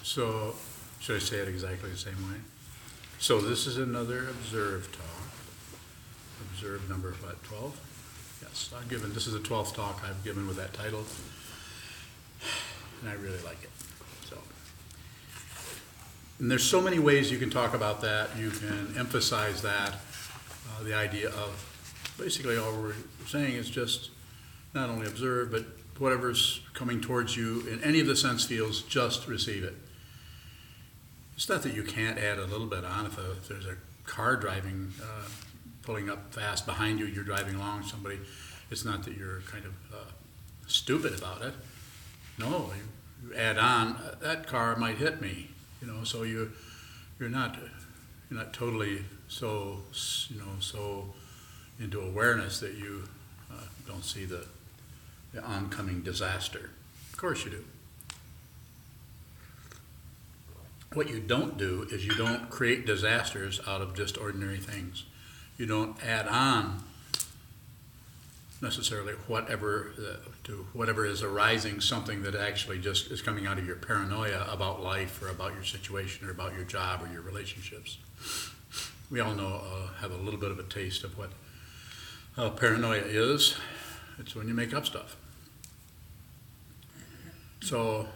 So, should I say it exactly the same way? So this is another observe talk. Observe number what, 12? Yes, I've given, this is the 12th talk I've given with that title, and I really like it. So, and there's so many ways you can talk about that. You can emphasize that, the idea of basically all we're saying is just not only observe, but whatever's coming towards you in any of the sense fields, just receive it. It's not that you can't add a little bit on. If there's a car driving, pulling up fast behind you, you're driving along somebody, it's not that you're kind of stupid about it. No, you add on, that car might hit me, you know, so you're not totally so, you know, so into awareness that you don't see the oncoming disaster. Of course you do. What you don't do is you don't create disasters out of just ordinary things. You don't add on necessarily whatever to whatever is arising, something that actually just is coming out of your paranoia about life or about your situation or about your job or your relationships. We all know, have a little bit of a taste of what paranoia is. It's when you make up stuff. So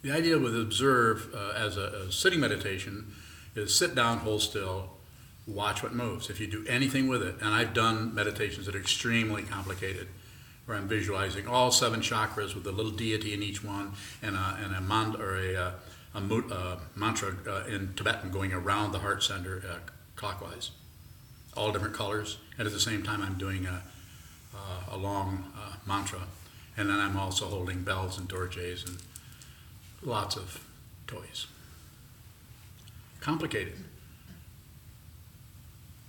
the idea with observe as a sitting meditation is sit down, hold still, watch what moves. If you do anything with it, and I've done meditations that are extremely complicated, where I'm visualizing all 7 chakras with a little deity in each one, and a mantra in Tibetan going around the heart center clockwise, all different colors, and at the same time I'm doing a long mantra, and then I'm also holding bells and dorjes and lots of toys. Complicated.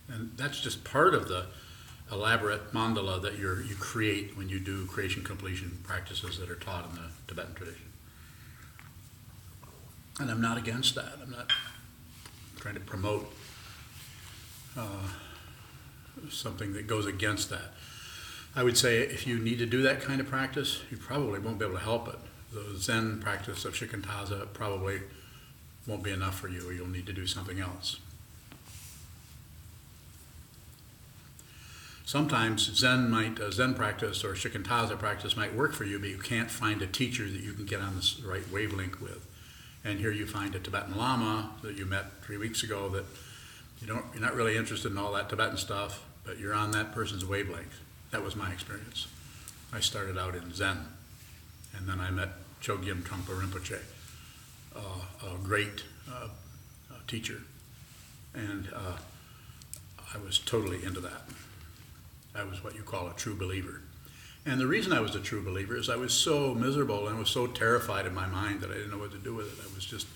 And that's just part of the elaborate mandala that you create when you do creation completion practices that are taught in the Tibetan tradition. And I'm not against that. I'm not trying to promote something that goes against that. I would say if you need to do that kind of practice, you probably won't be able to help it. The Zen practice of shikantaza probably won't be enough for you, or you'll need to do something else. Sometimes Zen practice or shikantaza practice might work for you, but you can't find a teacher that you can get on the right wavelength with. And here you find a Tibetan Lama that you met 3 weeks ago that you're not really interested in all that Tibetan stuff, but you're on that person's wavelength. That was my experience. I started out in Zen, and then I met Chogyam Trungpa Rinpoche, a great teacher, and I was totally into that. I was what you call a true believer. And the reason I was a true believer is I was so miserable and I was so terrified in my mind that I didn't know what to do with it. I was just,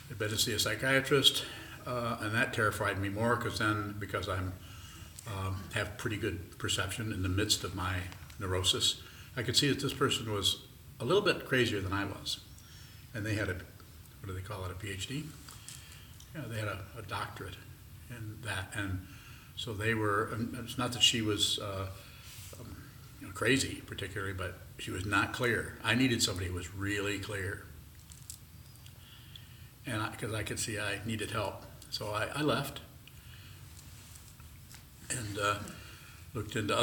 I'd better see a psychiatrist, and that terrified me more because I have pretty good perception in the midst of my neurosis, I could see that this person was a little bit crazier than I was. And they had what do they call it, a PhD? Yeah, they had a doctorate in that. And so they were, it's not that she was crazy particularly, but she was not clear. I needed somebody who was really clear. And because I could see I needed help. So I left and looked into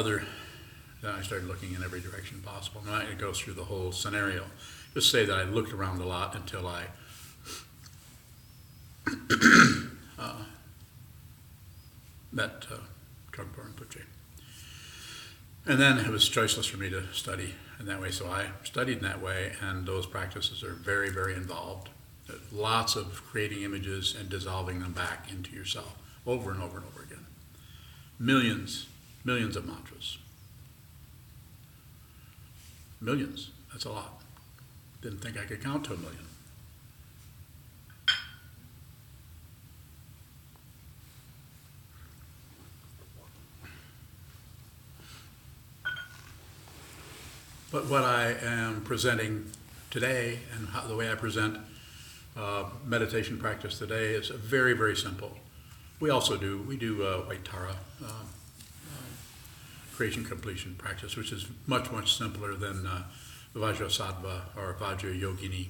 then I started looking in every direction possible. I'm not going to go through the whole scenario. Just say that I looked around a lot until I met Trungpa Rinpoche. And then it was choiceless for me to study in that way, so I studied in that way, and those practices are very, very involved. There's lots of creating images and dissolving them back into yourself over and over and over again. Millions of mantras. Millions, that's a lot. Didn't think I could count to 1 million. But what I am presenting today and the way I present meditation practice today is very, very simple. We do White Tara creation completion practice, which is much, much simpler than the Vajrasattva or Vajra Yogini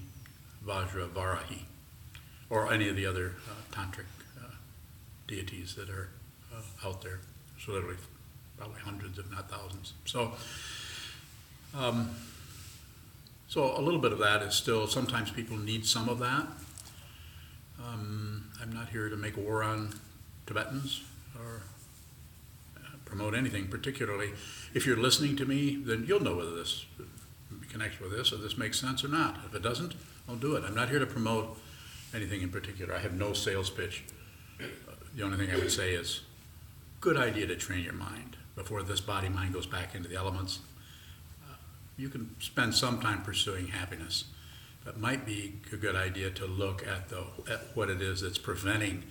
Vajravarahi, or any of the other tantric deities that are out there. There's literally probably hundreds, if not thousands. So a little bit of that is still, sometimes people need some of that. I'm not here to make war on Tibetans or promote anything particularly. If you're listening to me, then you'll know whether this connects with this or this makes sense or not. If it doesn't, don't do it. I'm not here to promote anything in particular. I have no sales pitch. The only thing I would say is, good idea to train your mind before this body-mind goes back into the elements. You can spend some time pursuing happiness. That might be a good idea to look at what it is that's preventing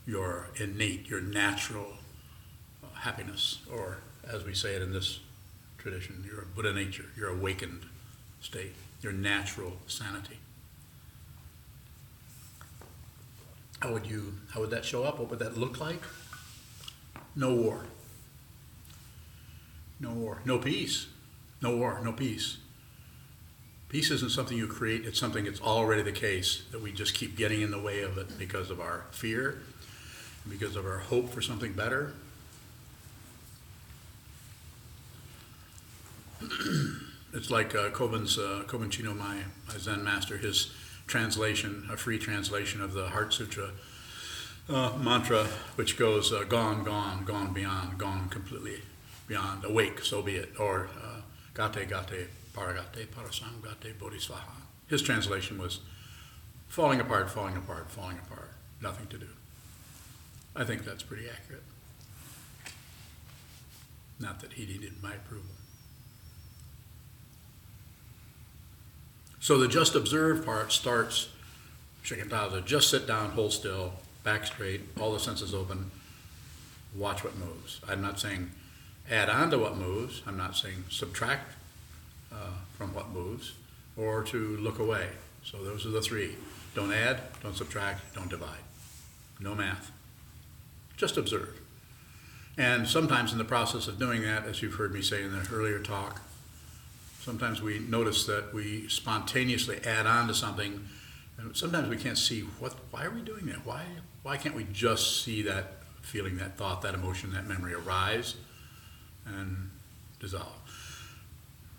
your innate, your natural happiness, or as we say it in this tradition, your Buddha nature, your awakened state, your natural sanity. How would that show up? What would that look like? No war. No war. No peace. No war. No peace. Peace isn't something you create, it's something that's already the case, that we just keep getting in the way of it because of our fear, because of our hope for something better. It's like Koben Chino, my Zen master, his translation, a free translation of the Heart Sutra mantra, which goes, gone, gone, gone beyond, gone completely beyond, awake, so be it, or gate, gate, paragate, parasam, gate, bodhisvaha. His translation was falling apart, falling apart, falling apart, nothing to do. I think that's pretty accurate. Not that he needed my approval. So the just observe part starts shikantaza. Just sit down, hold still, back straight, all the senses open, watch what moves. I'm not saying add on to what moves. I'm not saying subtract from what moves, or to look away. So those are the three. Don't add, don't subtract, don't divide. No math. Just observe. And sometimes in the process of doing that, as you've heard me say in the earlier talk, sometimes we notice that we spontaneously add on to something, and sometimes we can't see why are we doing that? Why can't we just see that feeling, that thought, that emotion, that memory arise and dissolve?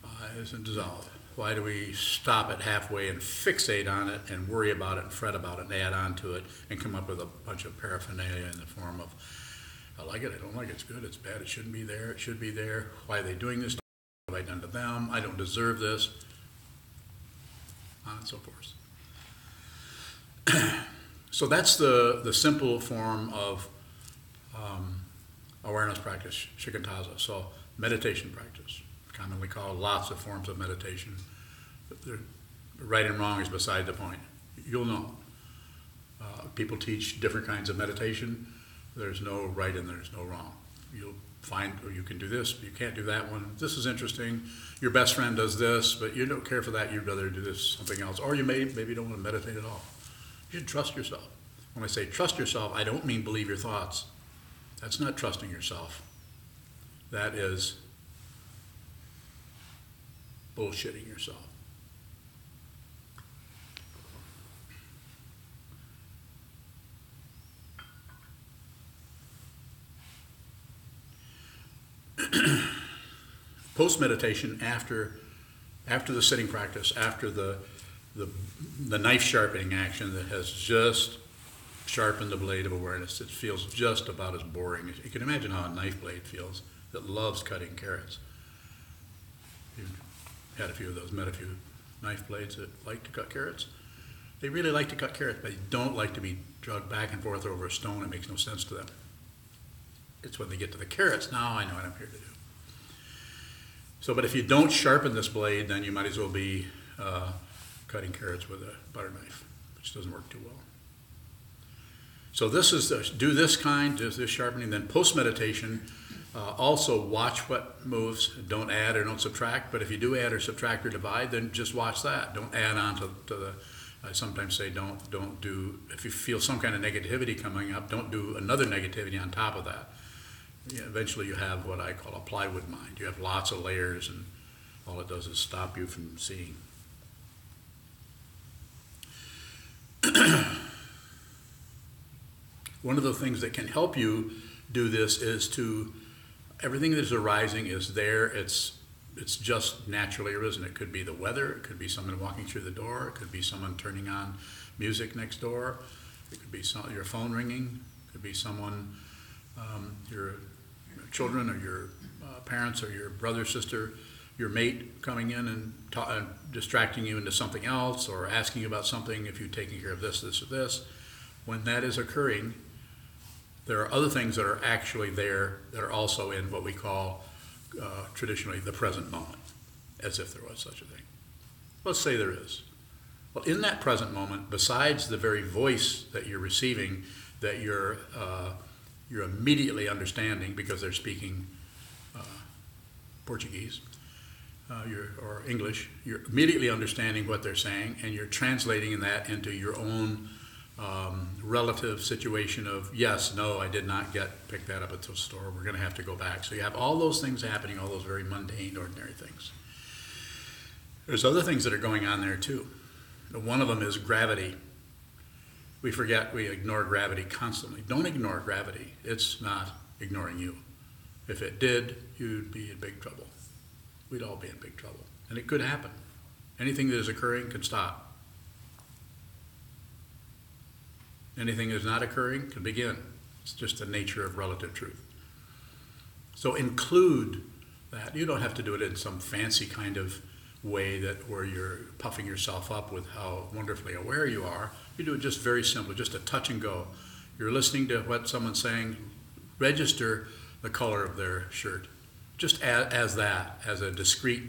Rise and dissolve. Why do we stop it halfway and fixate on it and worry about it and fret about it and add on to it and come up with a bunch of paraphernalia in the form of, I like it, I don't like it, it's good, it's bad, it shouldn't be there, it should be there, why are they doing this? What have I done to them? I don't deserve this, on and so forth. So that's the simple form of awareness practice, shikantaza. So meditation practice, commonly called lots of forms of meditation. Right and wrong is beside the point. You'll know. People teach different kinds of meditation. There's no right and there's no wrong. You'll find, or you can do this, but you can't do that one. This is interesting. Your best friend does this, but you don't care for that. You'd rather do this, something else. Or you maybe don't want to meditate at all. You should trust yourself. When I say trust yourself, I don't mean believe your thoughts. That's not trusting yourself. That is bullshitting yourself. Post-meditation, after the sitting practice, after the knife sharpening action that has just sharpened the blade of awareness, it feels just about as boring as you can imagine how a knife blade feels that loves cutting carrots. You've had a few of those, met a few knife blades that like to cut carrots. They really like to cut carrots, but they don't like to be dragged back and forth over a stone. It makes no sense to them. It's when they get to the carrots, now I know what I'm here to do. So, but if you don't sharpen this blade, then you might as well be cutting carrots with a butter knife, which doesn't work too well. So this is do this sharpening. Then post-meditation, also watch what moves. Don't add or don't subtract. But if you do add or subtract or divide, then just watch that. Don't add on to the. I sometimes say don't do. If you feel some kind of negativity coming up, don't do another negativity on top of that. Eventually you have what I call a plywood mind. You have lots of layers, and all it does is stop you from seeing. One of the things that can help you do this is everything that is arising is there. It's just naturally arisen. It could be the weather. It could be someone walking through the door. It could be someone turning on music next door. It could be your phone ringing. It could be someone, your children or your parents or your brother, sister, your mate coming in and distracting you into something else, or asking you about something, if you're taking care of this, this, or this. When that is occurring, there are other things that are actually there that are also in what we call traditionally the present moment, as if there was such a thing. Let's say there is. Well, in that present moment, besides the very voice that you're receiving, that you're immediately understanding because they're speaking Portuguese or English, you're immediately understanding what they're saying, and you're translating that into your own relative situation of, yes, no, I did not pick that up at the store, we're going to have to go back. So you have all those things happening, all those very mundane, ordinary things. There's other things that are going on there too. One of them is gravity. We ignore gravity constantly. Don't ignore gravity. It's not ignoring you. If it did, you'd be in big trouble. We'd all be in big trouble. And it could happen. Anything that is occurring can stop. Anything that is not occurring can begin. It's just the nature of relative truth. So include that. You don't have to do it in some fancy kind of way where you're puffing yourself up with how wonderfully aware you are. You do it just very simply, just a touch and go. You're listening to what someone's saying. Register the color of their shirt. Just as a discrete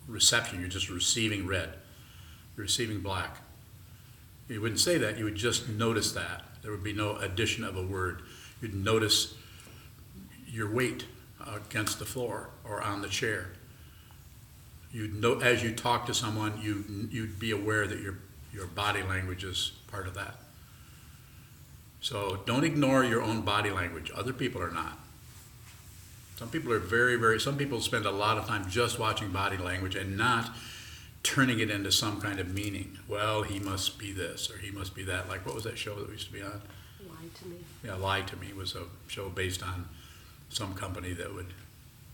reception. You're just receiving red. You're receiving black. You wouldn't say that. You would just notice that. There would be no addition of a word. You'd notice your weight against the floor or on the chair. You'd know as you talk to someone, you'd be aware that your body language is part of that. So don't ignore your own body language. Other people are not. Some people are some people spend a lot of time just watching body language and not turning it into some kind of meaning. Well, he must be this or he must be that. Like, what was that show that we used to be on? Lie to Me. Yeah, Lie to Me was a show based on some company that would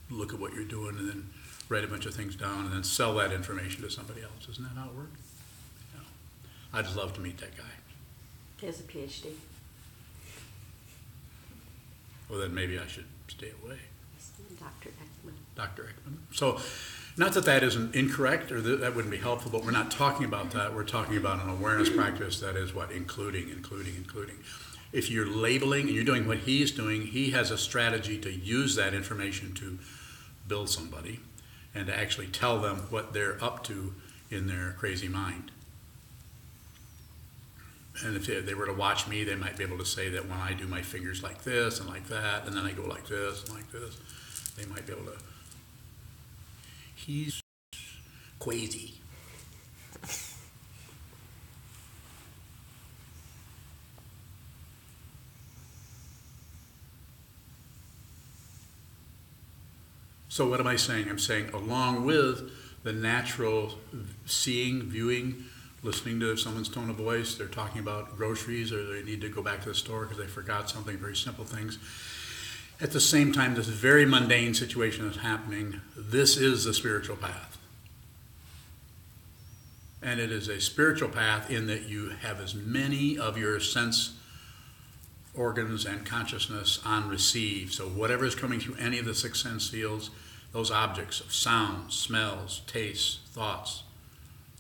look at what you're doing and then write a bunch of things down and then sell that information to somebody else. Isn't that how it worked? Yeah. I'd love to meet that guy. He has a PhD. Well, then maybe I should stay away. Dr. Ekman. Dr. Ekman. So, not that isn't incorrect or that wouldn't be helpful, but we're not talking about that. We're talking about an awareness practice that is what? Including. If you're labeling and you're doing what he's doing, he has a strategy to use that information to build somebody and to actually tell them what they're up to in their crazy mind. And if they were to watch me, they might be able to say that when I do my fingers like this and like that, and then I go like this and like this, they might be able to. He's crazy. So what am I saying? I'm saying along with the natural seeing, viewing, listening to someone's tone of voice, they're talking about groceries or they need to go back to the store because they forgot something, very simple things. At the same time, this very mundane situation is happening. This is the spiritual path. And it is a spiritual path in that you have as many of your sense organs and consciousness on receive. So whatever is coming through any of the six sense fields, those objects of sounds, smells, tastes, thoughts,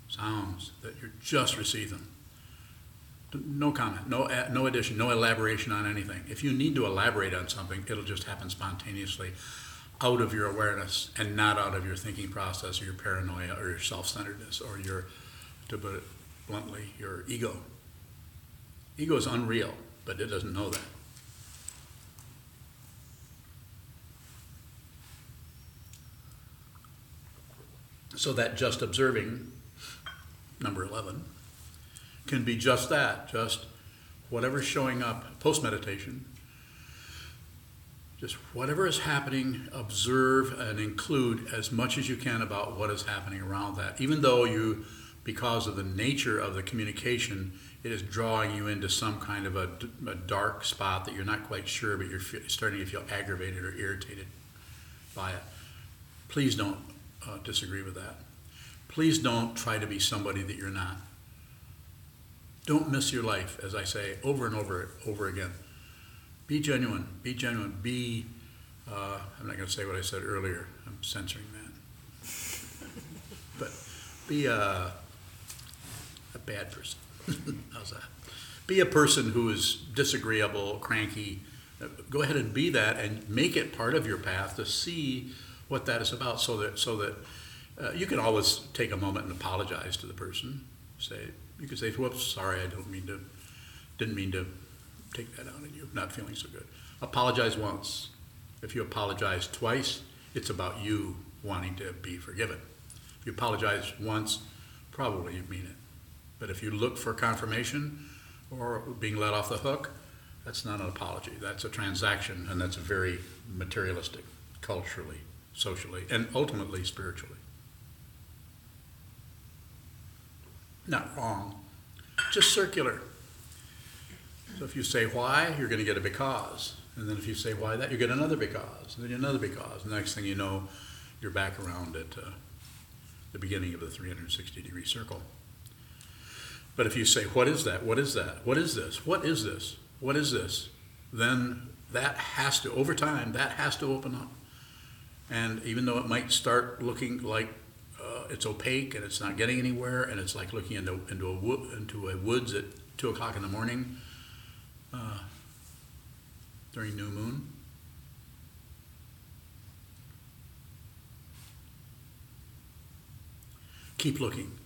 sounds, that you just receive them. No comment, no addition, no elaboration on anything. If you need to elaborate on something, it'll just happen spontaneously out of your awareness and not out of your thinking process or your paranoia or your self-centeredness or your, to put it bluntly, your ego. Ego is unreal, but it doesn't know that. So that just observing, number 11, can be just that, just whatever's showing up post-meditation, just whatever is happening, observe and include as much as you can about what is happening around that. Even though you because of the nature of the communication, it is drawing you into some kind of a dark spot that you're not quite sure, but you're starting to feel aggravated or irritated by it. Please don't disagree with that. Please don't try to be somebody that you're not. Don't miss your life, as I say over and over again. Be genuine. Be genuine. Be, I'm not going to say what I said earlier. I'm censoring that. But be a bad person. How's that? Be a person who is disagreeable, cranky. Go ahead and be that, and make it part of your path to see what that is about, so that you can always take a moment and apologize to the person. You could say, "Whoops, sorry, I didn't mean to take that out on you. Not feeling so good." Apologize once. If you apologize twice, it's about you wanting to be forgiven. If you apologize once, probably you mean it. But if you look for confirmation or being let off the hook, that's not an apology. That's a transaction, and that's very materialistic, culturally, socially, and ultimately spiritually. Not wrong, just circular. So if you say why, you're going to get a because. And then if you say why that, you get another because, and then another because. The next thing you know, you're back around at the beginning of the 360-degree circle. But if you say, what is that? What is that? What is this? What is this? What is this? Then that has to, over time, that has to open up. And even though it might start looking like it's opaque and it's not getting anywhere, and it's like looking into a woods at 2 o'clock in the morning during new moon, keep looking.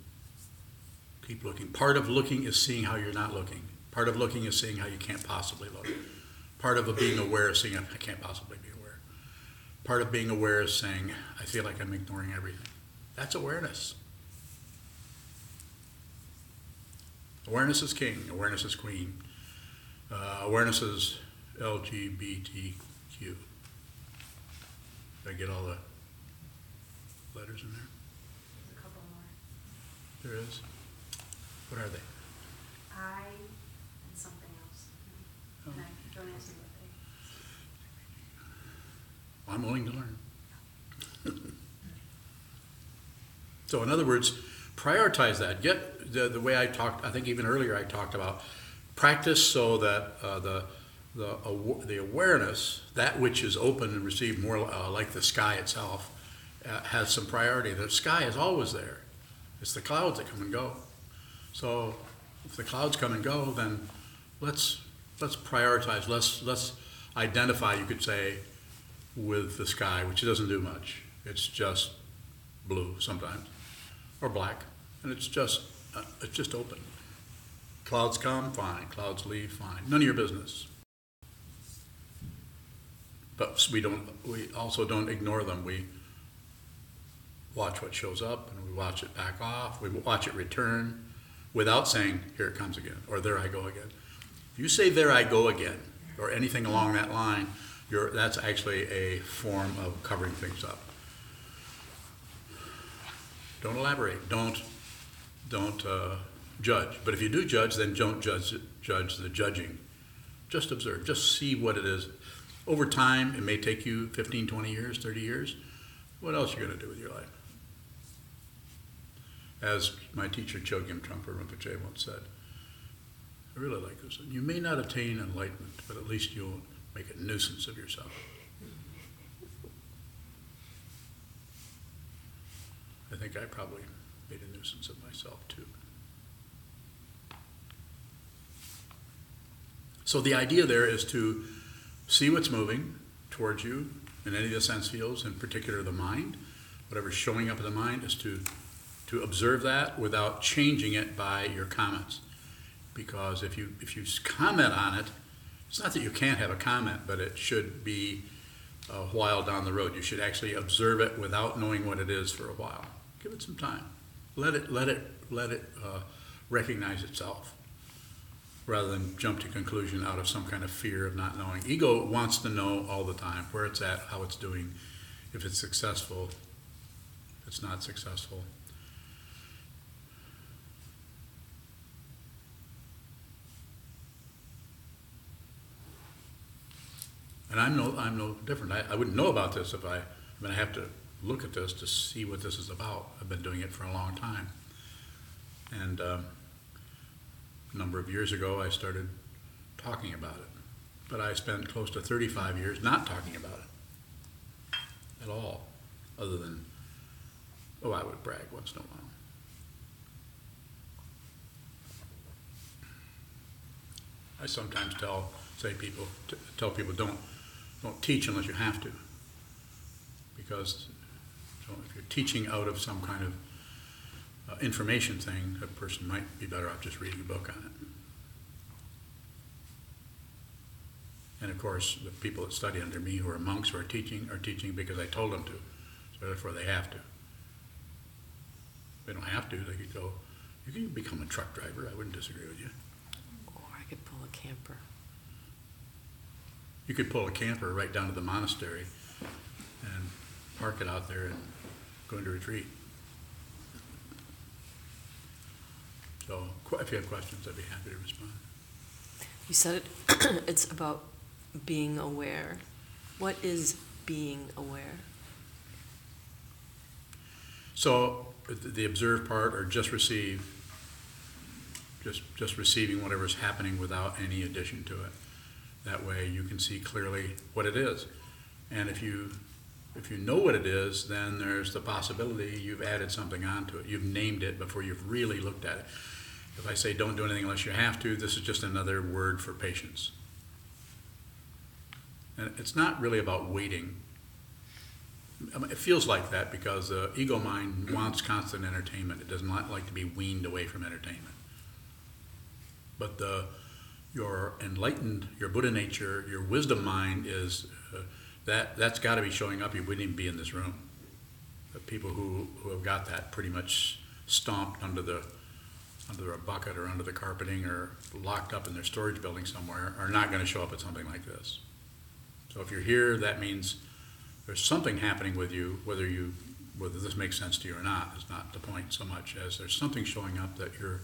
Keep looking. Part of looking is seeing how you're not looking. Part of looking is seeing how you can't possibly look. Part of being aware is seeing I can't possibly be aware. Part of being aware is saying, I feel like I'm ignoring everything. That's awareness. Awareness is king. Awareness is queen. Awareness is LGBTQ. Did I get all the letters in there? There's a couple more. There is. What are they? I and something else. Oh. And I don't ask me what they. I'm willing to learn. So in other words, prioritize that. Get the way I talked, I think even earlier I talked about practice so that the awareness, that which is open and received more like the sky itself, has some priority. The sky is always there. It's the clouds that come and go. So if the clouds come and go, then let's prioritize. Let's identify, you could say, with the sky, which doesn't do much. It's just blue sometimes, or black, and it's just open. Clouds come, fine. Clouds leave, fine. None of your business. But we also don't ignore them. We watch what shows up, and we watch it back off. We watch it return without saying, here it comes again, or there I go again. If you say, there I go again, or anything along that line, that's actually a form of covering things up. Don't elaborate. Don't judge. But if you do judge, then don't judge the judging. Just observe. Just see what it is. Over time, it may take you 15, 20 years, 30 years. What else are you going to do with your life? As my teacher, Chogyam Trungpa Rinpoche, once said, I really like this. You may not attain enlightenment, but at least you'll make a nuisance of yourself. I think I probably made a nuisance of myself too. So the idea there is to see what's moving towards you in any of the sense fields, in particular the mind. Whatever's showing up in the mind is to observe that without changing it by your comments. Because if you comment on it, it's not that you can't have a comment, but it should be a while down the road. You should actually observe it without knowing what it is for a while. Give it some time. Let it recognize itself, rather than jump to conclusion out of some kind of fear of not knowing. Ego wants to know all the time where it's at, how it's doing, if it's successful, if it's not successful. And I'm no different. I wouldn't know about this if I have to look at this to see what this is about. I've been doing it for a long time. And a number of years ago, I started talking about it. But I spent close to 35 years not talking about it at all, other than, I would brag once in a while. I sometimes tell people don't teach unless you have to, because if you're teaching out of some kind of information thing, a person might be better off just reading a book on it. And of course, the people that study under me who are monks who are teaching because I told them to, so therefore they have to. If they don't have to, they could go, you can become a truck driver, I wouldn't disagree with you. Or I could pull a camper. You could pull a camper right down to the monastery and park it out there and go into retreat. So if you have questions, I'd be happy to respond. You said it's about being aware. What is being aware? So the observe part, or just receive, just receiving whatever's happening without any addition to it. That way you can see clearly what it is. And if you know what it is, then there's the possibility you've added something onto it. You've named it before you've really looked at it. If I say don't do anything unless you have to, this is just another word for patience. And it's not really about waiting. I mean, it feels like that because the ego mind wants constant entertainment. It does not like to be weaned away from entertainment. But your enlightened, your Buddha nature, your wisdom mind is that's got to be showing up. You wouldn't even be in this room. The people who have got that pretty much stomped under a bucket or under the carpeting or locked up in their storage building somewhere are not going to show up at something like this. So if you're here, that means there's something happening with you, whether this makes sense to you or not is not the point so much as there's something showing up that you're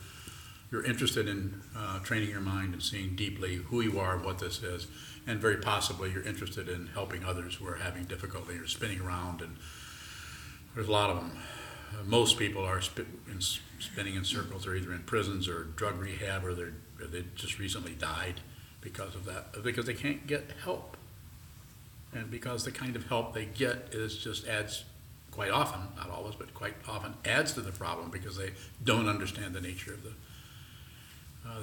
interested in training your mind and seeing deeply who you are, what this is, and very possibly you're interested in helping others who are having difficulty or spinning around, and there's a lot of them. Most people are spinning in circles. They're either in prisons or drug rehab, or they just recently died because of that, because they can't get help. And because the kind of help they get adds quite often, not always, but quite often adds to the problem because they don't understand the nature of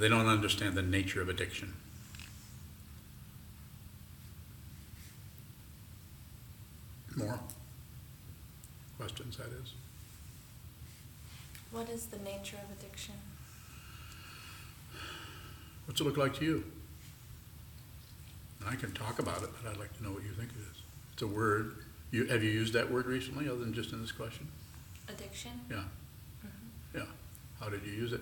they don't understand the nature of addiction. More questions, that is. What is the nature of addiction? What's it look like to you? I can talk about it, but I'd like to know what you think it is. It's a word. Have you used that word recently, other than just in this question? Addiction? Yeah. Mm-hmm. Yeah. How did you use it?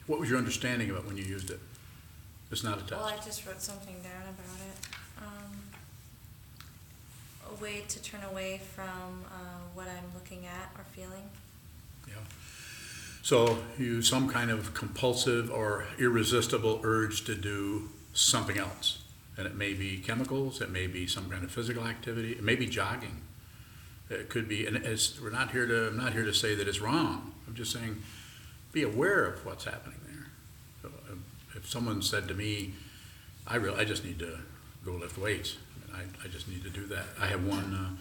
What was your understanding of it when you used it? It's not a test. Well, I just wrote something down about it. A way to turn away from what I'm looking at or feeling. Yeah. So some kind of compulsive or irresistible urge to do something else. And it may be chemicals, it may be some kind of physical activity, it may be jogging. It could be, and I'm not here to say that it's wrong. I'm just saying, be aware of what's happening there. So if someone said to me, I just need to go lift weights, I just need to do that. I have one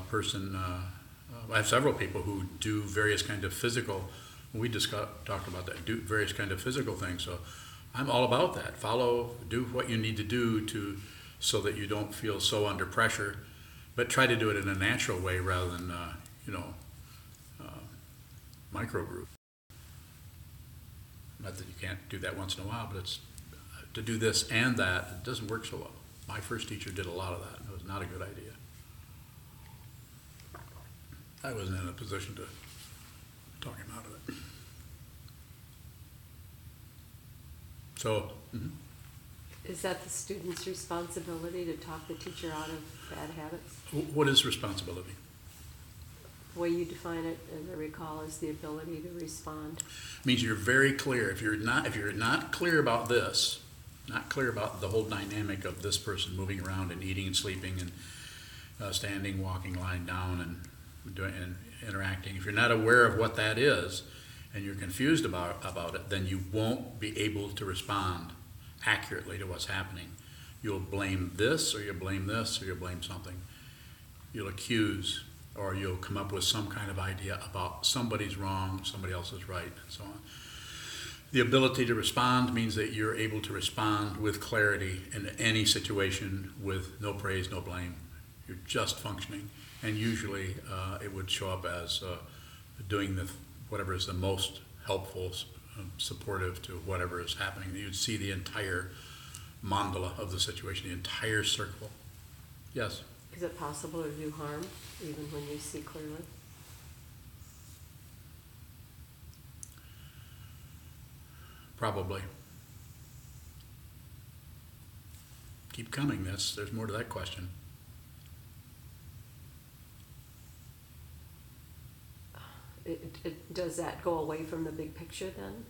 person, I have several people who do various kinds of physical, we talked about that, do various kinds of physical things. So I'm all about that. Do what you need to do so that you don't feel so under pressure, but try to do it in a natural way rather than, microgroup. Not that you can't do that once in a while, but it's to do this and that, it doesn't work so well. My first teacher did a lot of that, and it was not a good idea. I wasn't in a position to talk him out of it. So, Is that the student's responsibility to talk the teacher out of bad habits? what is responsibility? The way you define it, as I recall, is the ability to respond. Means you're very clear. If you're not clear about this, not clear about the whole dynamic of this person moving around and eating and sleeping and standing, walking, lying down, and doing and interacting. If you're not aware of what that is, and you're confused about it, then you won't be able to respond accurately to what's happening. You'll blame this, or you'll blame this, or you'll blame something. You'll accuse, or you'll come up with some kind of idea about somebody's wrong, somebody else is right, and so on. The ability to respond means that you're able to respond with clarity in any situation with no praise, no blame. You're just functioning, and usually it would show up as doing whatever is the most helpful, supportive to whatever is happening. You'd see the entire mandala of the situation, the entire circle. Yes? Is it possible to do harm even when you see clearly? Probably. Keep coming. There's more to that question. Does that go away from the big picture then?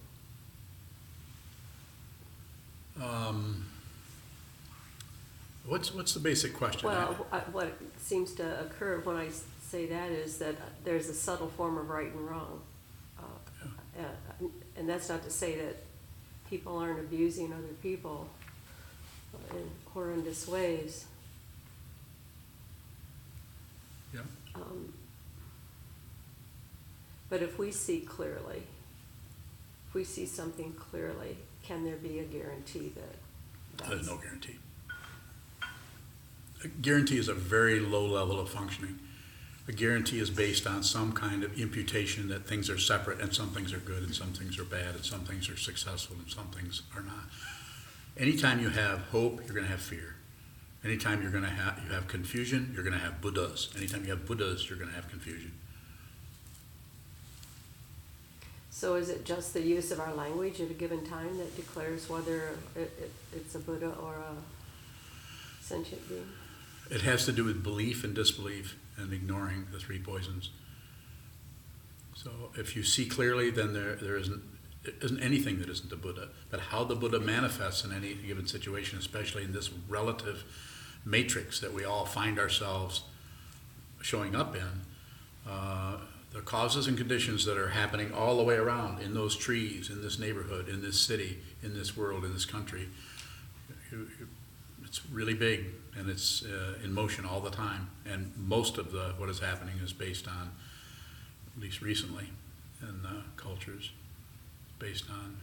What's the basic question? Well, what seems to occur when I say that is that there's a subtle form of right and wrong. And that's not to say that people aren't abusing other people in horrendous ways. Yeah. But if we see clearly, if we see something clearly, can there be a guarantee that There's no guarantee. A guarantee is a very low level of functioning. A guarantee is based on some kind of imputation that things are separate and some things are good and some things are bad and some things are successful and some things are not. Anytime you have hope, you're going to have fear. Anytime you have confusion, you're going to have Buddhas. Anytime you have Buddhas, you're going to have confusion. So is it just the use of our language at a given time that declares whether it's a Buddha or a sentient being? It has to do with belief and disbelief and ignoring the three poisons. So if you see clearly, then there isn't anything that isn't a Buddha. But how the Buddha manifests in any given situation, especially in this relative matrix that we all find ourselves showing up in, the causes and conditions that are happening all the way around, in those trees, in this neighborhood, in this city, in this world, in this country, it's really big, and it's in motion all the time. And most of what is happening is based on, at least recently, in cultures, based on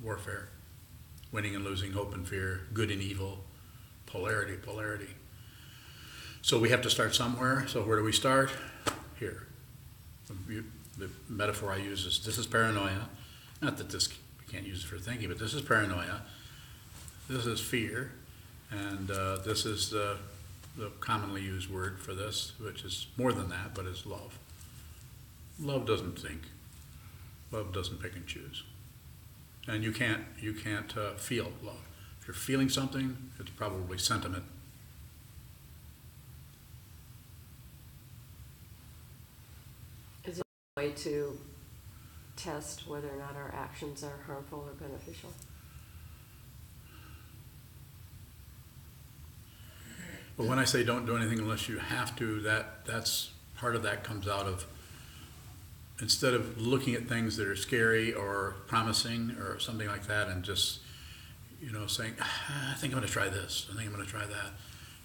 warfare, winning and losing, hope and fear, good and evil, polarity. So we have to start somewhere. So where do we start? Here. The metaphor I use is, this is paranoia. Not that we can't use it for thinking, but this is paranoia. This is fear. And this is the commonly used word for this, which is more than that, but is love. Love doesn't think. Love doesn't pick and choose. And you can't feel love. If you're feeling something, it's probably sentiment. Is there a way to test whether or not our actions are harmful or beneficial? But when I say don't do anything unless you have to, that's part of that comes out of, instead of looking at things that are scary or promising or something like that and just, saying, I think I'm going to try this, I think I'm going to try that.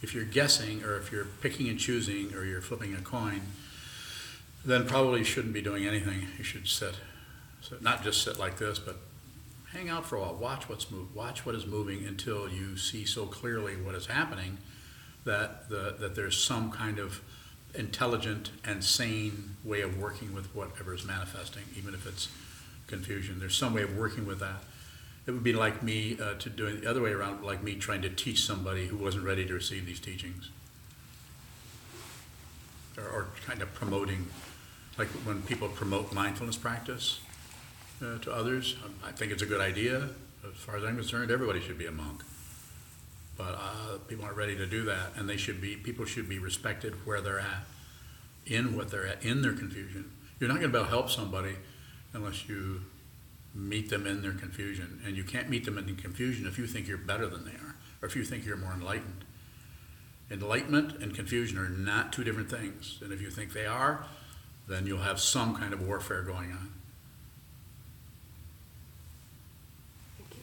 If you're guessing, or if you're picking and choosing, or you're flipping a coin, then probably you shouldn't be doing anything. You should sit, not just sit like this, but hang out for a while, watch what is moving until you see so clearly what is happening that there's some kind of intelligent and sane way of working with whatever is manifesting, even if it's confusion. There's some way of working with that. It would be like me to do it the other way around, like me trying to teach somebody who wasn't ready to receive these teachings. Or kind of promoting, like when people promote mindfulness practice to others. I think it's a good idea. As far as I'm concerned, everybody should be a monk. But people aren't ready to do that, and people should be respected where they're at, in what they're at, in their confusion. You're not going to be able to help somebody unless you meet them in their confusion. And you can't meet them in the confusion if you think you're better than they are, or if you think you're more enlightened. Enlightenment and confusion are not two different things. And if you think they are, then you'll have some kind of warfare going on. Thank you.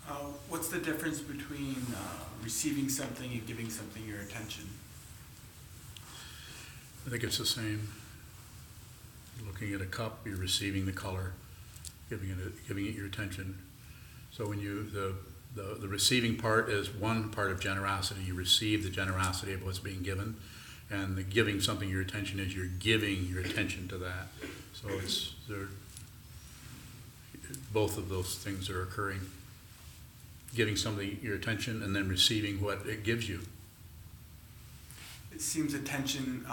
Yeah. What's the difference between receiving something and giving something your attention? I think it's the same. Looking at a cup, you're receiving the color, giving it your attention. So when the receiving part is one part of generosity. You receive the generosity of what's being given, and the giving something your attention is you're giving your attention to that. So both of those things are occurring. Giving something your attention and then receiving what it gives you. It seems attention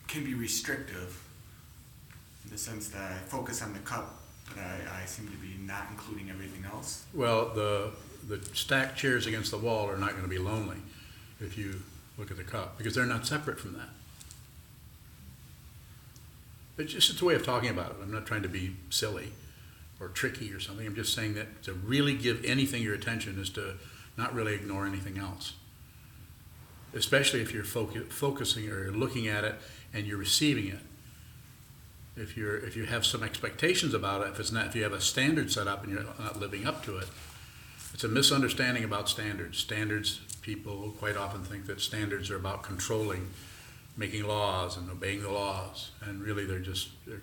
can be restrictive in the sense that I focus on the cup, but I seem to be not including everything else. Well, the stacked chairs against the wall are not going to be lonely if you look at the cup, because they're not separate from that. It's a way of talking about it. I'm not trying to be silly or tricky or something. I'm just saying that to really give anything your attention is to not really ignore anything else. Especially if you're focusing or looking at it and you're receiving it. If you have some expectations about it, if you have a standard set up and you're not living up to it, it's a misunderstanding about standards. Standards, people quite often think that standards are about controlling, making laws and obeying the laws, and really they're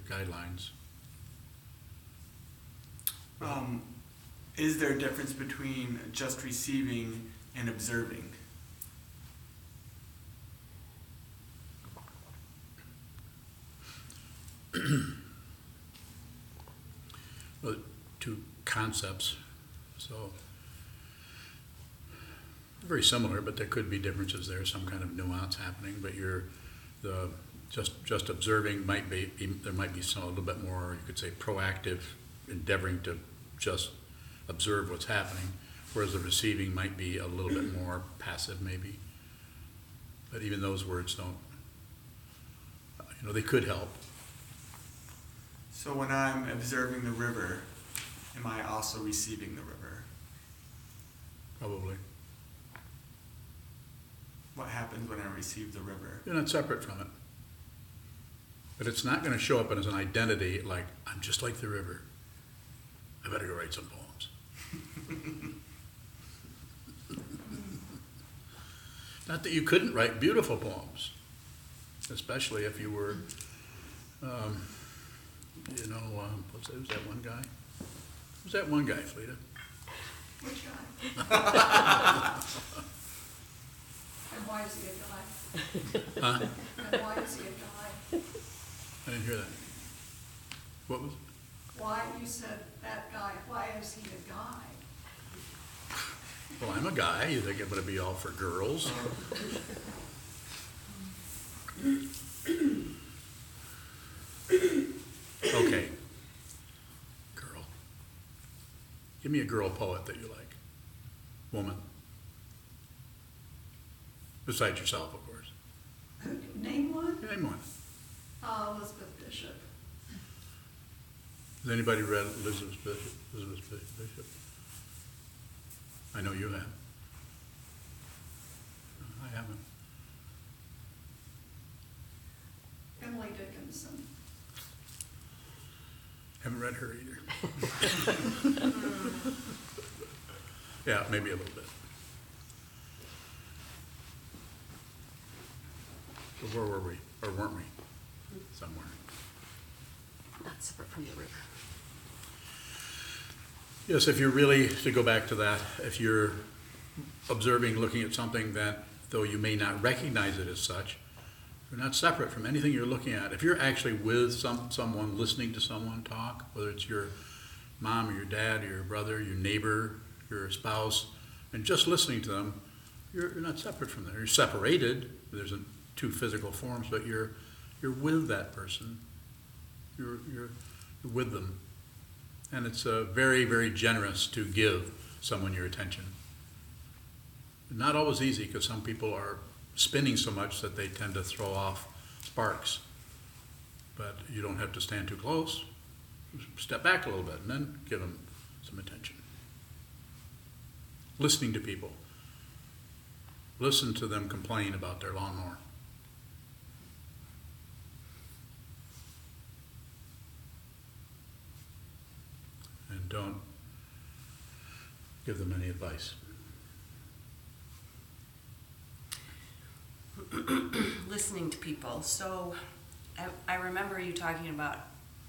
guidelines. Is there a difference between just receiving and observing? Well, two concepts, so very similar, but there could be differences there, some kind of nuance happening. But just observing might be there might be some a little bit more, you could say, proactive, endeavoring to just observe what's happening, whereas the receiving might be a little bit more passive, maybe. But even those words don't, they could help. So when I'm observing the river, am I also receiving the river? Probably. What happens when I receive the river? You're not separate from it. But it's not going to show up as an identity like, I'm just like the river. I better go write some poems. Not that you couldn't write beautiful poems, especially if you were, who's that one guy? Who's that one guy, Fleta? Which guy? And why is he a guy? Huh? And why is he a guy? I didn't hear that. What was? Why, you said that guy, why is he a guy? Well, I'm a guy. You think it would be all for girls? Okay. Girl. Give me a girl poet that you like. Woman. Besides yourself, of course. Name one? Name one. Elizabeth Bishop. Has anybody read Elizabeth Bishop? I know you have. I haven't. Emily Dickinson. Haven't read her either. Yeah, maybe a little bit. So where were we? Or weren't we? Somewhere. Not separate from the river. Yes, if you're really, to go back to that, if you're observing, looking at something that, though you may not recognize it as such, you're not separate from anything you're looking at. If you're actually with someone, listening to someone talk, whether it's your mom or your dad or your brother, your neighbor, your spouse, and just listening to them, you're not separate from them. You're separated. There's two physical forms, but you're with that person. You're with them. And it's very, very generous to give someone your attention. Not always easy, because some people are spinning so much that they tend to throw off sparks. But you don't have to stand too close. step back a little bit and then give them some attention. Listening to people. Listen to them complain about their lawnmower. And don't give them any advice. Listening to people. So I remember you talking about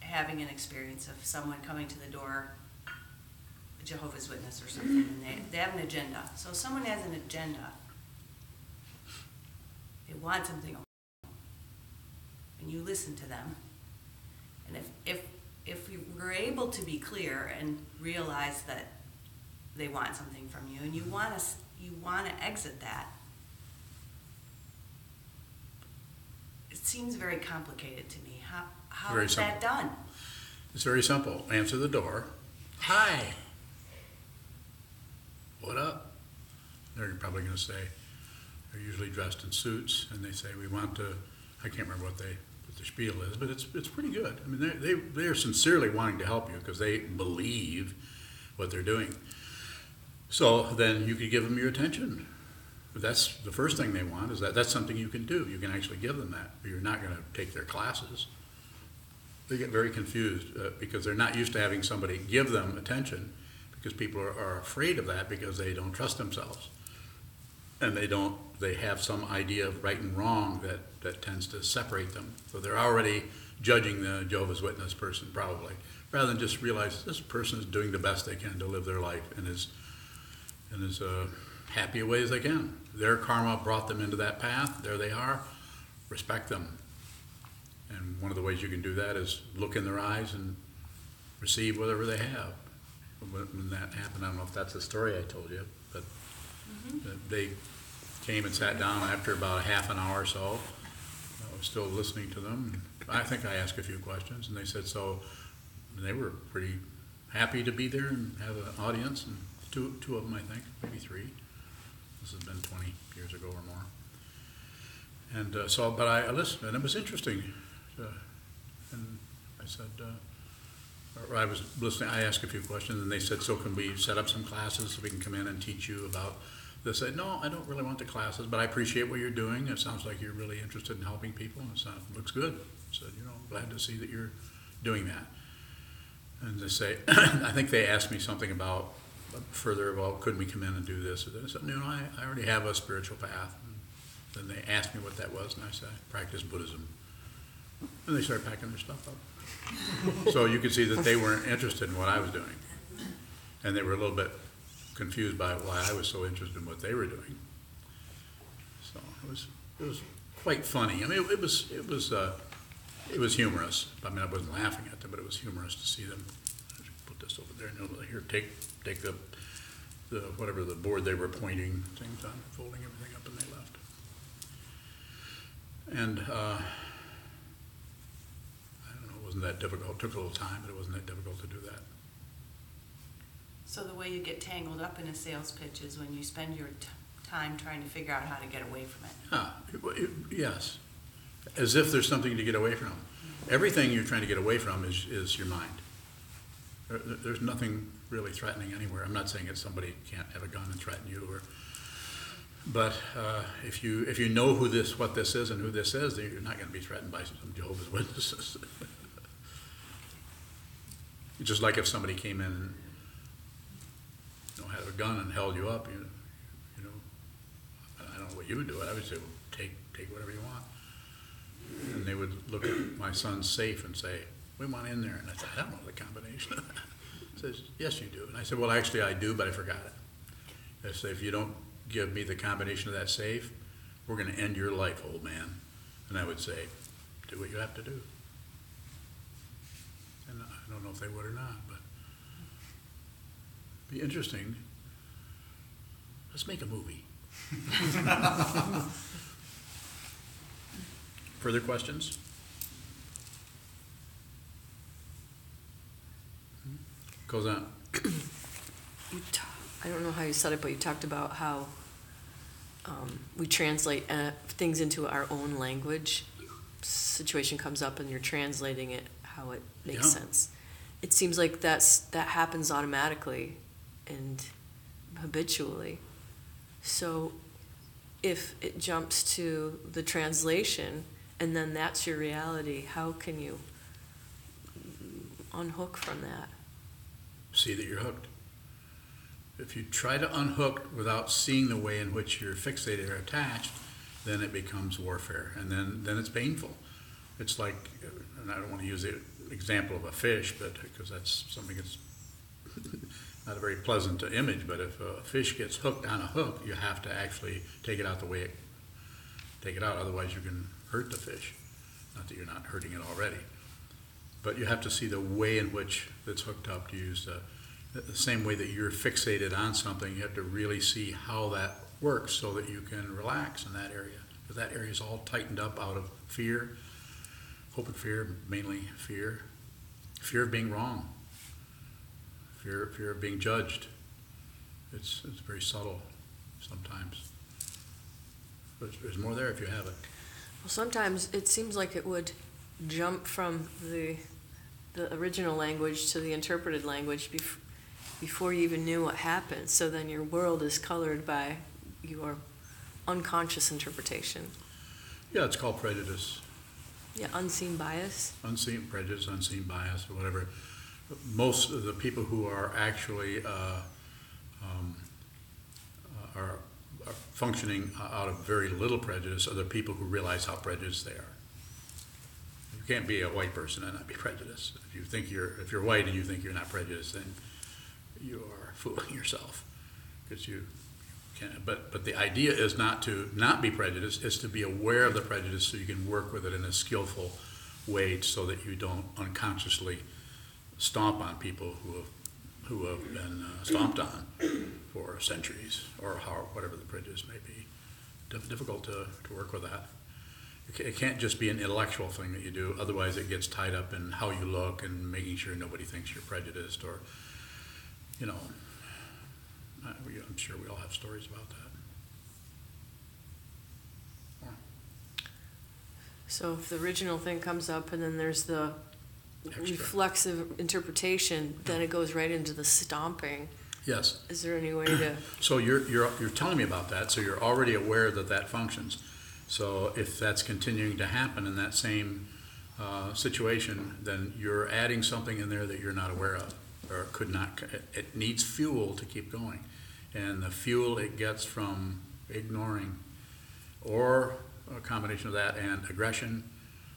having an experience of someone coming to the door, a Jehovah's Witness or something, and they have an agenda. So if someone has an agenda, they want something, and you listen to them. And if we were able to be clear and realize that they want something from you, and you want to exit that, it seems very complicated to me. How Very is that done? It's very simple. Answer the door. Hi. What up? They're probably going to say, they're usually dressed in suits, and they say, we want to, I can't remember what the spiel is, but it's pretty good. I mean, they're sincerely wanting to help you because they believe what they're doing. So then you could give them your attention. That's the first thing they want, is that's something you can do. You can actually give them that. But you're not going to take their classes. They get very confused because they're not used to having somebody give them attention, because people are afraid of that because they don't trust themselves. And they have some idea of right and wrong that tends to separate them. So they're already judging the Jehovah's Witness person probably, rather than just realize this person is doing the best they can to live their life in as happy a way as they can. Their karma brought them into that path. There they are. Respect them. And one of the ways you can do that is look in their eyes and receive whatever they have. When that happened, I don't know if that's the story I told you, but they came and sat down after about a half an hour or so. I was still listening to them. I think I asked a few questions, and they said so. And they were pretty happy to be there and have an audience, and two of them, I think, maybe three. This has been 20 years ago or more. And but I listened, and it was interesting. And I said, I was listening, I asked a few questions, and they said, so can we set up some classes so we can come in and teach you about this? I said, no, I don't really want the classes, but I appreciate what you're doing. It sounds like you're really interested in helping people, and it looks good. I said, glad to see that you're doing that. And they say, I think they asked me something about couldn't we come in and do this or this? I said, I already have a spiritual path. And then they asked me what that was, and I said, I practice Buddhism. And they started packing their stuff up. So you could see that they weren't interested in what I was doing. And they were a little bit confused by why I was so interested in what they were doing. So it was quite funny. I mean, it was humorous. I mean, I wasn't laughing at them, but it was humorous to see them. I should put this over there. Here, take the whatever the board they were pointing things on, folding everything up, and they left. And I don't know, it wasn't that difficult. It took a little time, but it wasn't that difficult to do that. So the way you get tangled up in a sales pitch is when you spend your time trying to figure out how to get away from it. Yes, as if there's something to get away from. Everything you're trying to get away from is your mind. There's nothing really threatening anywhere. I'm not saying that somebody can't have a gun and threaten you, but if you know what this is and who this is, then you're not going to be threatened by some Jehovah's Witnesses. Just like if somebody came in and had a gun and held you up, I don't know what you would do. I would say, well, take whatever you want. And they would look at my son's safe and say, we want in there. And I said, I don't know the combination of that. He says, yes, you do. And I said, well, actually, I do, but I forgot it. I said, if you don't give me the combination of that safe, we're going to end your life, old man. And I would say, do what you have to do. And I don't know if they would or not, but it'd be interesting. Let's make a movie. Further questions? Goes on. I don't know how you said it, but you talked about how we translate things into our own language. Situation comes up and you're translating it how it makes sense. it seems like that happens automatically and habitually. So if it jumps to the translation and then that's your reality, how can you unhook from that? See that you're hooked. If you try to unhook without seeing the way in which you're fixated or attached, then it becomes warfare, and then it's painful. It's like, and I don't want to use the example of a fish, but because that's something that's not a very pleasant image, but if a fish gets hooked on a hook, you have to actually take it out take it out, otherwise you can hurt the fish. Not that you're not hurting it already. But you have to see the way in which it's hooked up, to use the same way that you're fixated on something. You have to really see how that works so that you can relax in that area. Because that area is all tightened up out of fear, hope and fear, mainly fear. Fear of being wrong. Fear of being judged. It's very subtle sometimes. But there's more there if you have it. Well, sometimes it seems like it would jump from the original language to the interpreted language before you even knew what happened. So then your world is colored by your unconscious interpretation. Yeah, it's called prejudice. Yeah, unseen bias. Unseen prejudice, unseen bias, or whatever. Most of the people who are actually are functioning out of very little prejudice are the people who realize how prejudiced they are. You can't be a white person and not be prejudiced. If you're white and you think you're not prejudiced, then you are fooling yourself, because you can't. But the idea is not to not be prejudiced; is to be aware of the prejudice so you can work with it in a skillful way, so that you don't unconsciously stomp on people who have been stomped on for centuries, or whatever the prejudice may be. Difficult to work with that. It can't just be an intellectual thing that you do, otherwise it gets tied up in how you look and making sure nobody thinks you're prejudiced, or, I'm sure we all have stories about that. So if the original thing comes up and then there's the Extra. reflexive interpretation, then it goes right into the stomping. Yes. Is there any way to... So you're telling me about that, so you're already aware that functions. So if that's continuing to happen in that same situation, then you're adding something in there that you're not aware of, or could not. It needs fuel to keep going, and the fuel it gets from ignoring, or a combination of that and aggression,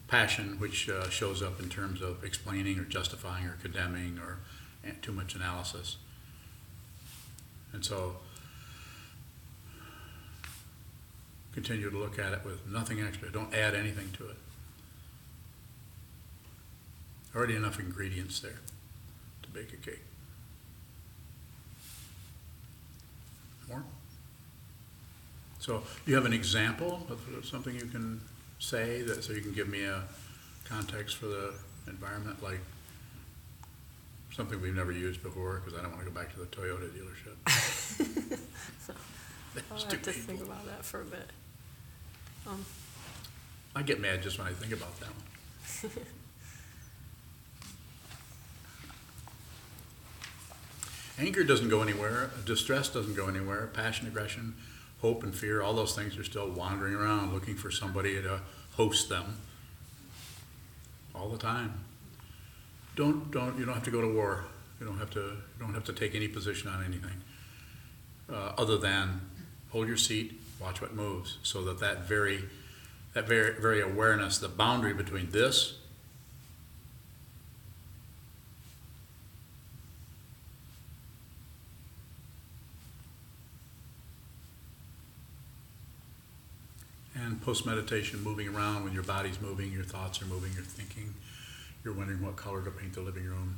passion, which shows up in terms of explaining or justifying or condemning or too much analysis. And so continue to look at it with nothing extra. Don't add anything to it. Already enough ingredients there to bake a cake. More? So you have an example of something you can say, so you can give me a context for the environment, like something we've never used before, because I don't want to go back to the Toyota dealership. I'll That's have too to painful. think about that for a bit. I get mad just when I think about that one. Anger doesn't go anywhere. Distress doesn't go anywhere. Passion, aggression, hope, and fear, all those things are still wandering around looking for somebody to host them all the time. You don't have to go to war. You don't have to take any position on anything other than hold your seat, watch what moves, so that very awareness, the boundary between this and post-meditation, moving around when your body's moving, your thoughts are moving, you're thinking, you're wondering what color to paint the living room,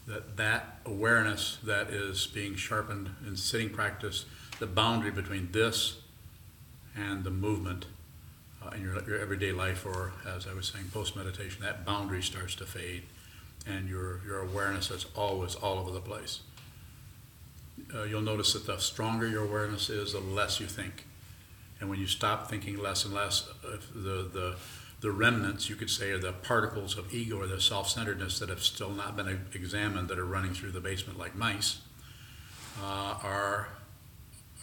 that awareness that is being sharpened in sitting practice, the boundary between this and the movement in your everyday life, or as I was saying, post-meditation, that boundary starts to fade, and your awareness is always all over the place. You'll notice that the stronger your awareness is, the less you think. And when you stop thinking less and less, the the remnants, you could say, are the particles of ego or the self-centeredness that have still not been examined, that are running through the basement like mice, are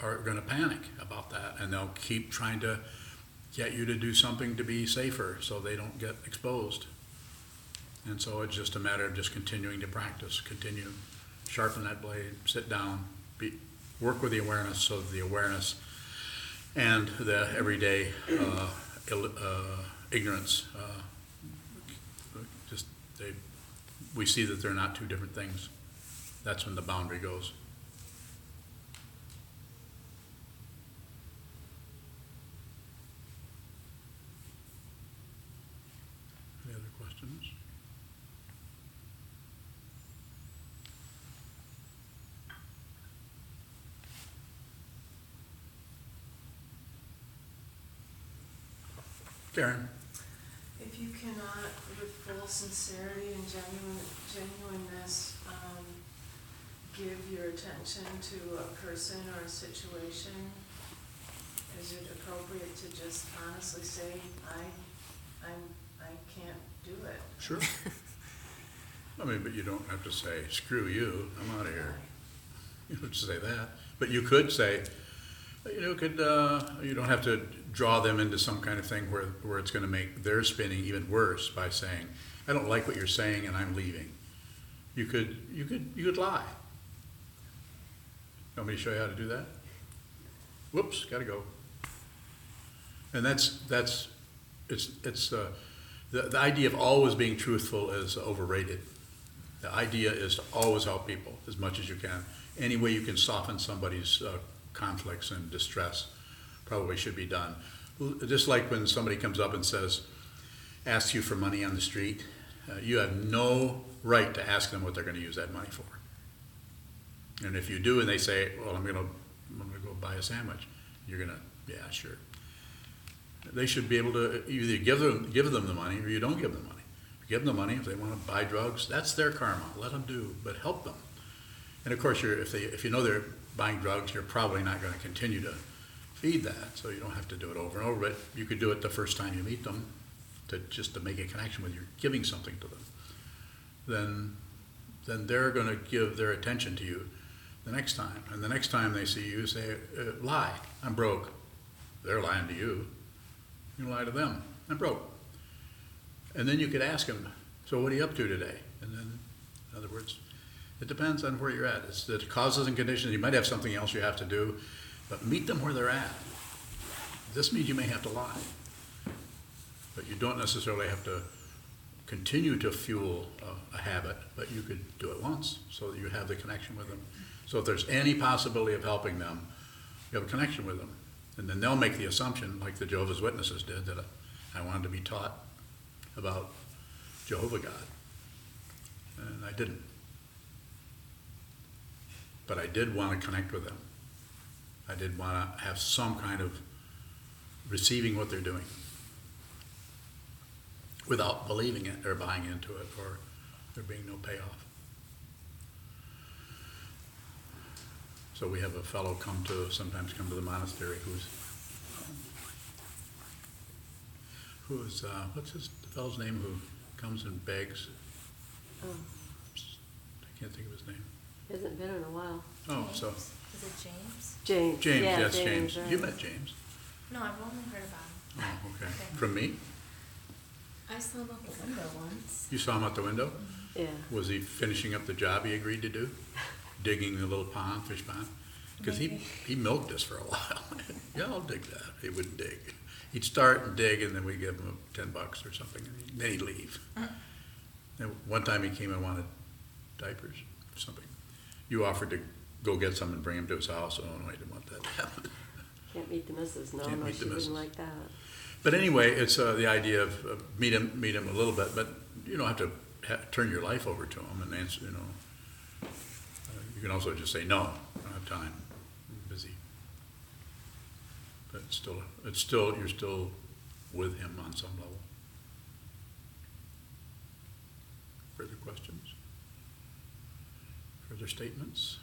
going to panic about that, and they'll keep trying to get you to do something to be safer so they don't get exposed. And so it's just a matter of just continuing to practice, continue, sharpen that blade, sit down, work with the awareness, so that the awareness and the everyday ignorance, we see that they're not two different things. That's when the boundary goes. Any other questions? Karen? If you cannot, with full sincerity and genuineness, give your attention to a person or a situation, is it appropriate to just honestly say, I can't do it? Sure. I mean, but you don't have to say, screw you, I'm out of here. You don't have to say that. But you could say, you don't have to draw them into some kind of thing where it's going to make their spinning even worse by saying, I don't like what you're saying and I'm leaving. You could lie. Want me to show you how to do that? Whoops, gotta go. And the idea of always being truthful is overrated. The idea is to always help people as much as you can. Any way you can soften somebody's conflicts and distress probably should be done. Just like when somebody comes up and asks you for money on the street, you have no right to ask them what they're going to use that money for. And if you do and they say, well, I'm going to go buy a sandwich, you're going to, yeah, sure. They should be able to either give them the money or you don't give them money. Give them the money if they want to buy drugs. That's their karma. Let them do, but help them. And of course, if you know they're buying drugs, you're probably not going to continue to feed that, so you don't have to do it over and over. But you could do it the first time you meet them, just to make a connection with you, giving something to them. Then they're going to give their attention to you the next time. And the next time they see you, say, lie, I'm broke. They're lying to you. You lie to them, I'm broke. And then you could ask them, so what are you up to today? And then, in other words, it depends on where you're at. It's the causes and conditions. You might have something else you have to do, but meet them where they're at. This means you may have to lie, but you don't necessarily have to continue to fuel a habit, but you could do it once so that you have the connection with them. So if there's any possibility of helping them, you have a connection with them. And then they'll make the assumption, like the Jehovah's Witnesses did, that I wanted to be taught about Jehovah God. And I didn't. But I did want to connect with them. I did want to have some kind of receiving what they're doing without believing it or buying into it or there being no payoff. So we have a fellow sometimes come to the monastery who's what's the fellow's name who comes and begs? Oh, I can't think of his name. hasn't been in a while. Oh, so Is it James? James. James, Yeah, yes, James. right. You met James. No, I've only heard about him. Oh, okay. Okay. From me? I saw him out the window once. You saw him out the window? Yeah. Was he finishing up the job he agreed to do? Digging the little pond, fish pond? Because Maybe. he milked us for a while. Yeah, I'll dig that. He wouldn't dig. He'd start and dig, and then we'd give him $10 or something, and then he'd leave. And one time he came and wanted diapers or something. You offered to go get some and bring him to his house. Oh, no, I didn't want that to happen. Can't meet the missus. No, Can't no, meet she the missus. wouldn't like that. But anyway, it's the idea of meet him a little bit, but you don't have to turn your life over to him and answer, you can also just say, no, I don't have time, I'm busy. But you're still with him on some level. Further questions? Further statements?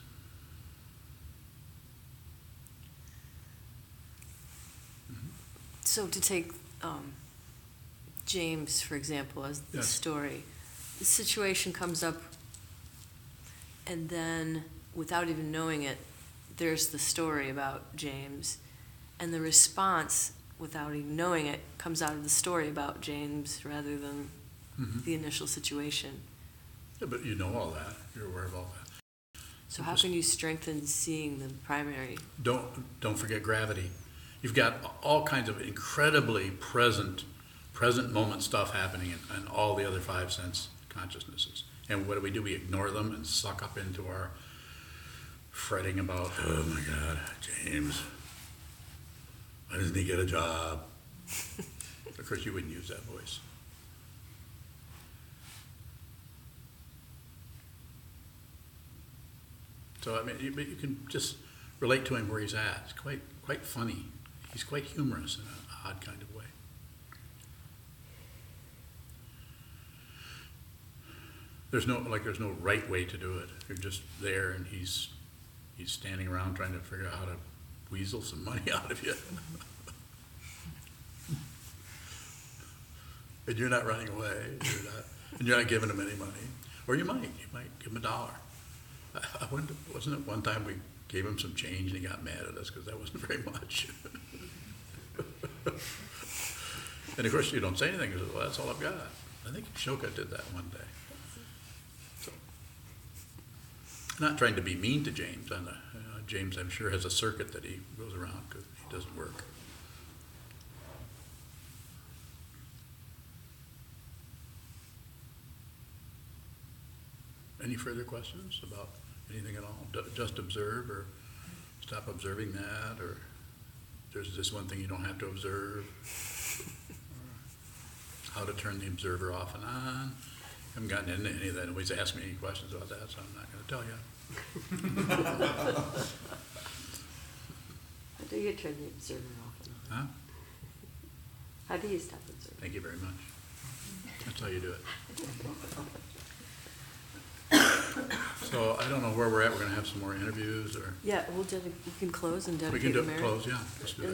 So to take James, for example, as the Yes. story. The situation comes up, and then, without even knowing it, there's the story about James, and the response, without even knowing it, comes out of the story about James rather than Mhm. the initial situation. Yeah, but you know all that. You're aware of all that. So how can you strengthen seeing the primary? Don't forget gravity. You've got all kinds of incredibly present moment stuff happening in all the other five sense consciousnesses. And what do? We ignore them and suck up into our fretting about, oh my God, James, why doesn't he get a job? Of course, you wouldn't use that voice. So, I mean, but you can just relate to him where he's at. It's quite funny. He's quite humorous in an odd kind of way. There's no right way to do it. You're just there, and he's standing around trying to figure out how to weasel some money out of you. And you're not running away. You're not giving him any money. Or you might give him $1. I wonder, wasn't it one time we gave him some change and he got mad at us because that wasn't very much. And of course you don't say anything. You say, well, that's all I've got. I think Shoka did that one day. So, not trying to be mean to James. James, I'm sure, has a circuit that he goes around because he doesn't work. Any further questions about anything at all? Just observe, or stop observing that, or there's this one thing you don't have to observe, or how to turn the observer off and on. I haven't gotten into any of that. Nobody's asked me any questions about that, so I'm not going to tell you. How do you turn the observer off and on? Huh? How do you stop observing? Thank you very much. That's how you do it. So I don't know where we're at. We're going to have some more interviews, or Yeah, we can close and we dedicate can do the it merit. close. Yeah, let's do that.